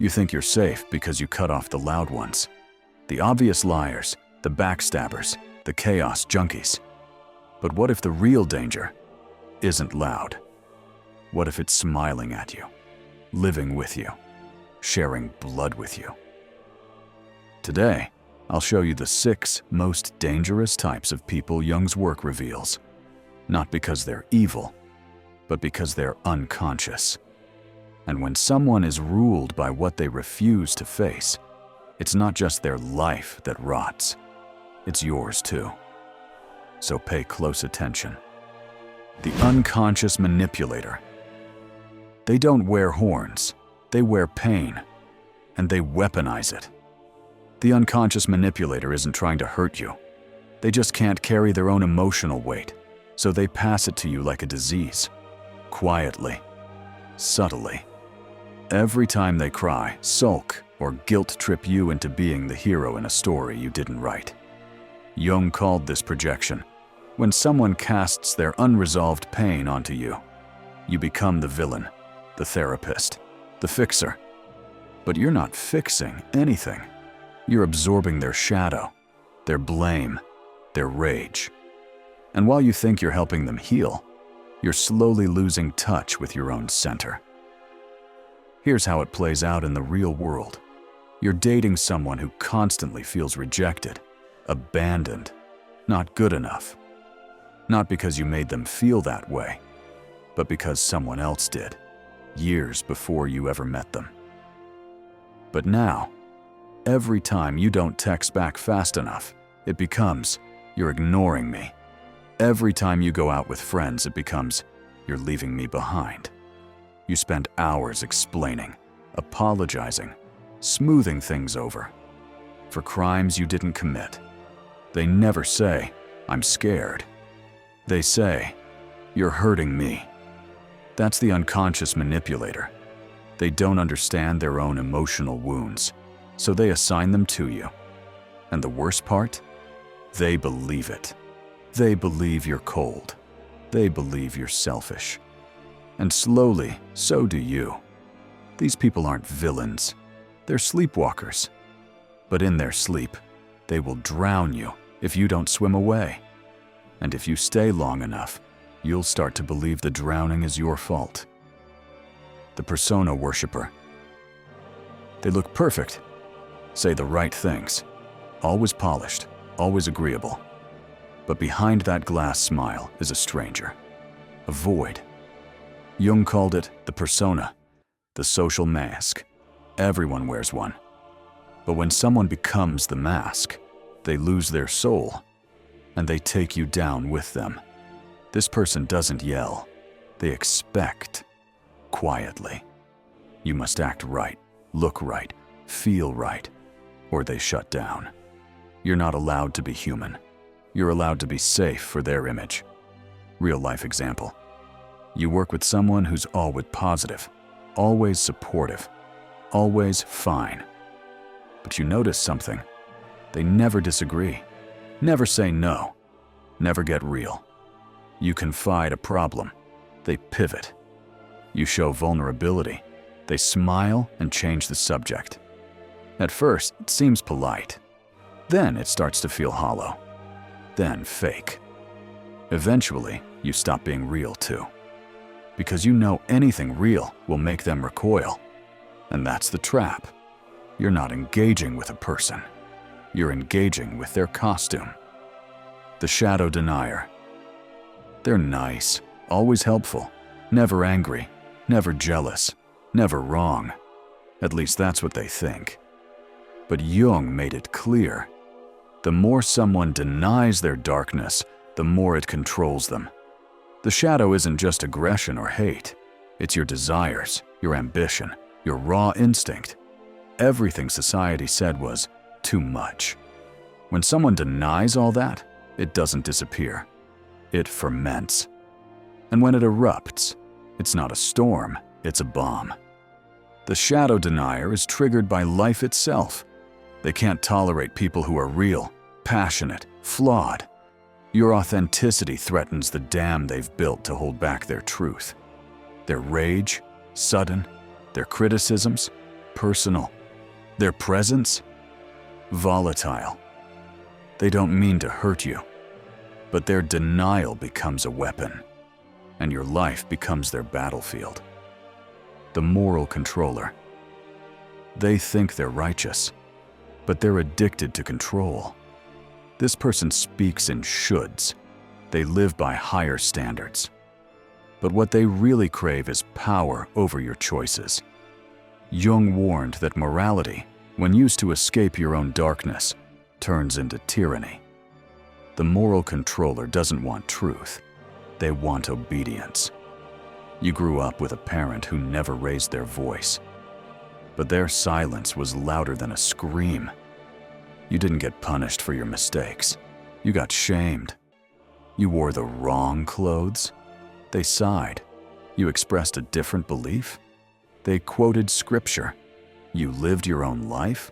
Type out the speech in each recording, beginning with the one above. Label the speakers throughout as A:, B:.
A: You think you're safe because you cut off the loud ones. The obvious liars, the backstabbers, the chaos junkies. But what if the real danger isn't loud? What if it's smiling at you, living with you, sharing blood with you? Today, I'll show you the 6 most dangerous types of people Jung's work reveals. Not because they're evil, but because they're unconscious. And when someone is ruled by what they refuse to face, it's not just their life that rots, it's yours too. So pay close attention. The unconscious manipulator. They don't wear horns, they wear pain, and they weaponize it. The unconscious manipulator isn't trying to hurt you. They just can't carry their own emotional weight, so they pass it to you like a disease. Quietly, subtly. Every time they cry, sulk, or guilt-trip you into being the hero in a story you didn't write. Jung called this projection. When someone casts their unresolved pain onto you, you become the villain, the therapist, the fixer. But you're not fixing anything. You're absorbing their shadow, their blame, their rage. And while you think you're helping them heal, you're slowly losing touch with your own center. Here's how it plays out in the real world. You're dating someone who constantly feels rejected, abandoned, not good enough. Not because you made them feel that way, but because someone else did, years before you ever met them. But now, every time you don't text back fast enough, it becomes, "You're ignoring me." Every time you go out with friends, it becomes, "You're leaving me behind." You spend hours explaining, apologizing, smoothing things over for crimes you didn't commit. They never say, "I'm scared." They say, "You're hurting me." That's the unconscious manipulator. They don't understand their own emotional wounds, so they assign them to you. And the worst part? They believe it. They believe you're cold. They believe you're selfish. And slowly, so do you. These people aren't villains. They're sleepwalkers. But in their sleep, they will drown you if you don't swim away. And if you stay long enough, you'll start to believe the drowning is your fault. The persona worshiper. They look perfect, say the right things, always polished, always agreeable. But behind that glass smile is a stranger, a void. Jung called it the persona, the social mask. Everyone wears one. But when someone becomes the mask, they lose their soul, and they take you down with them. This person doesn't yell. They expect, quietly. You must act right, look right, feel right, or they shut down. You're not allowed to be human. You're allowed to be safe for their image. Real-life example. You work with someone who's always positive, always supportive, always fine. But you notice something. They never disagree, never say no, never get real. You confide a problem, they pivot. You show vulnerability, they smile and change the subject. At first, it seems polite. Then it starts to feel hollow. Then fake. Eventually, you stop being real too. Because you know anything real will make them recoil. And that's the trap. You're not engaging with a person. You're engaging with their costume. The shadow denier. They're nice, always helpful, never angry, never jealous, never wrong. At least that's what they think. But Jung made it clear. The more someone denies their darkness, the more it controls them. The shadow isn't just aggression or hate. It's your desires, your ambition, your raw instinct. Everything society said was too much. When someone denies all that, it doesn't disappear. It ferments. And when it erupts, it's not a storm, it's a bomb. The shadow denier is triggered by life itself. They can't tolerate people who are real, passionate, flawed. Your authenticity threatens the dam they've built to hold back their truth. Their rage, sudden, their criticisms, personal. Their presence? Volatile. They don't mean to hurt you, but their denial becomes a weapon, and your life becomes their battlefield. The moral controller. They think they're righteous, but they're addicted to control. This person speaks in shoulds. They live by higher standards. But what they really crave is power over your choices. Jung warned that morality, when used to escape your own darkness, turns into tyranny. The moral controller doesn't want truth. They want obedience. You grew up with a parent who never raised their voice, but their silence was louder than a scream. You didn't get punished for your mistakes. You got shamed. You wore the wrong clothes. They sighed. You expressed a different belief. They quoted scripture. You lived your own life.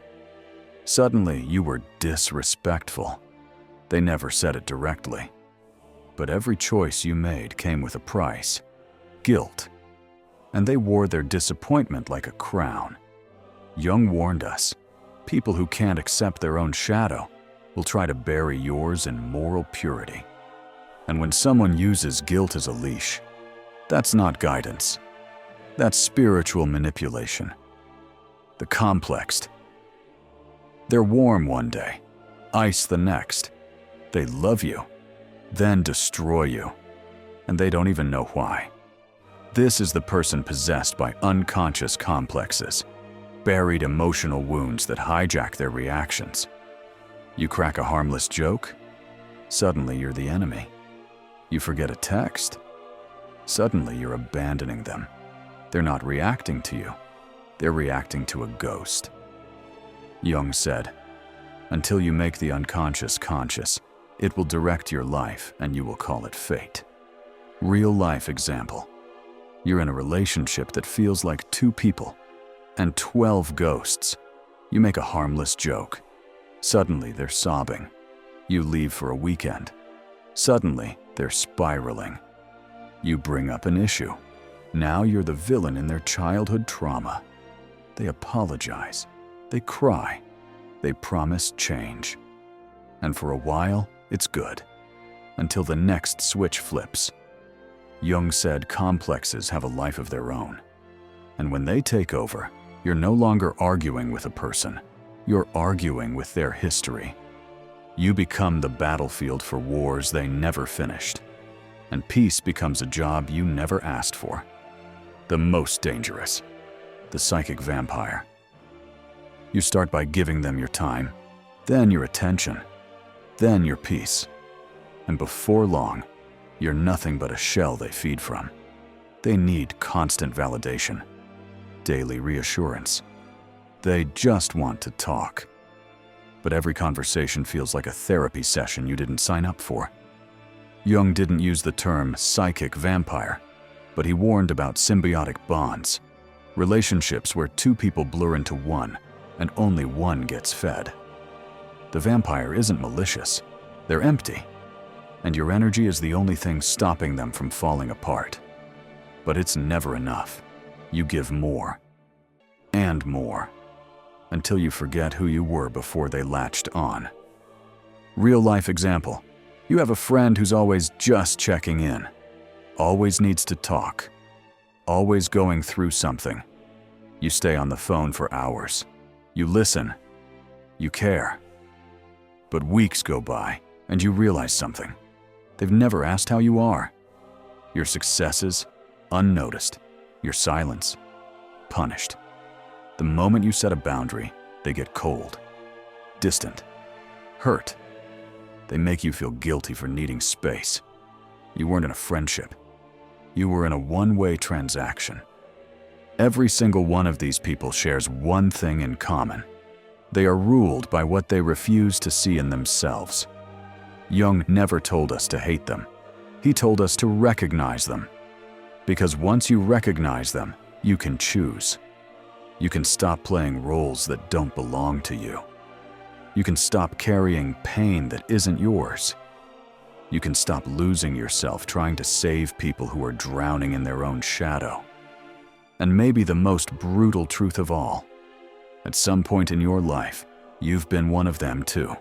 A: Suddenly, you were disrespectful. They never said it directly, but every choice you made came with a price: guilt. And they wore their disappointment like a crown. Jung warned us, people who can't accept their own shadow will try to bury yours in moral purity. And when someone uses guilt as a leash, that's not guidance. That's spiritual manipulation. The complexed. They're warm one day, ice the next. They love you, then destroy you, and they don't even know why. This is the person possessed by unconscious complexes, buried emotional wounds that hijack their reactions. You crack a harmless joke, suddenly you're the enemy. You forget a text, suddenly you're abandoning them. They're not reacting to you, they're reacting to a ghost. Jung said, until you make the unconscious conscious, it will direct your life and you will call it fate. Real life example. You're in a relationship that feels like two people and 12 ghosts. You make a harmless joke. Suddenly they're sobbing. You leave for a weekend. Suddenly they're spiraling. You bring up an issue. Now you're the villain in their childhood trauma. They apologize. They cry. They promise change. And for a while, it's good. Until the next switch flips. Jung said complexes have a life of their own. And when they take over, you're no longer arguing with a person. You're arguing with their history. You become the battlefield for wars they never finished. And peace becomes a job you never asked for. The most dangerous. The psychic vampire. You start by giving them your time, then your attention, then your peace. And before long, you're nothing but a shell they feed from. They need constant validation, daily reassurance. They just want to talk. But every conversation feels like a therapy session you didn't sign up for. Jung didn't use the term psychic vampire, but he warned about symbiotic bonds, relationships where two people blur into one and only one gets fed. The vampire isn't malicious. They're empty. And your energy is the only thing stopping them from falling apart. But it's never enough. You give more. And more. Until you forget who you were before they latched on. Real life example. You have a friend who's always just checking in. Always needs to talk. Always going through something. You stay on the phone for hours. You listen. You care. But weeks go by, and you realize something. They've never asked how you are. Your successes, unnoticed. Your silence, punished. The moment you set a boundary, they get cold, distant, hurt. They make you feel guilty for needing space. You weren't in a friendship. You were in a one-way transaction. Every single one of these people shares one thing in common. They are ruled by what they refuse to see in themselves. Jung never told us to hate them. He told us to recognize them. Because once you recognize them, you can choose. You can stop playing roles that don't belong to you. You can stop carrying pain that isn't yours. You can stop losing yourself trying to save people who are drowning in their own shadow. And maybe the most brutal truth of all, At some point in your life, you've been one of them too.